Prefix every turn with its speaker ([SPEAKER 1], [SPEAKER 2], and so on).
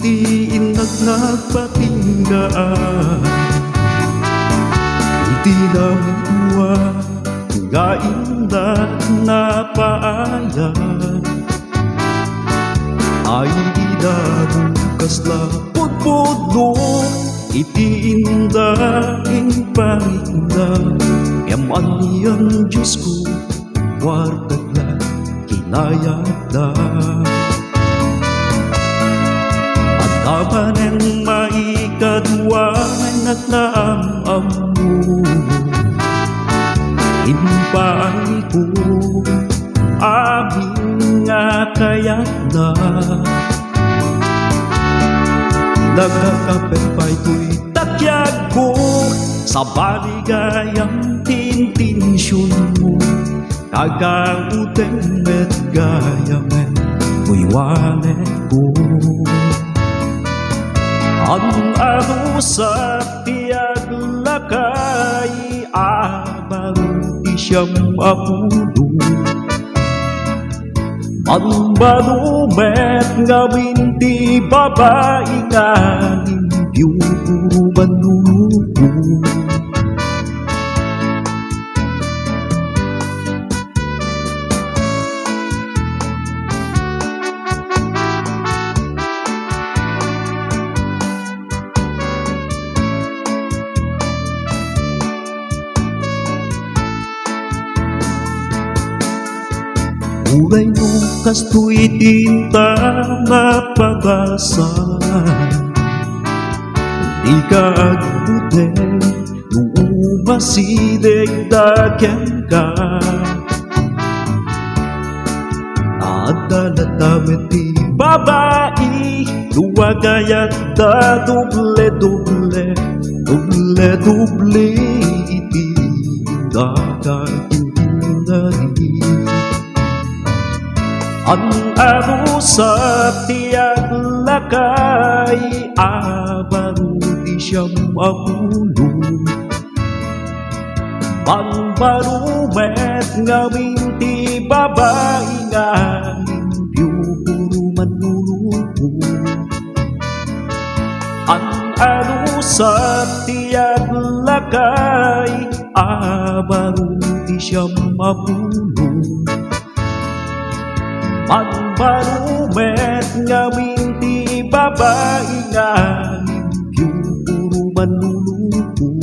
[SPEAKER 1] iti nagpatinggaan, iti namuwa nga indat na paayan, ay di dabukas la pudpudlo iti indaing parinda. Yaman niyan Diyos ko wartag la kinayat da. At kapanen maikaduan at naamamu, inpaay ko aming nga kayat na. Nagkakapempay to'y takyag ko sa baligayang tintinsyon mo. Kagang uteng met gayamen uywanet ko. Ang ano sa tiyag lakay abang isyam apulo. Ang balumet nga binti babae nga limpyo manulupo. Ulay no kasto'y tinta na pag-asan, di ka agbuteng nuumasideg dagyan ka. Adalatamet ti babae luwagayat da doble-doble, doble-doble iti dagayunari. Ang ano sa tiyag lakay abaro di siyam apulo. Ang barumet nga binti babae nga limpyo puro manulupo. Ang ano sa tiyag lakay abaro di siyam apulo. Ang barumet nga binti babae nga limpyo puro manulupo.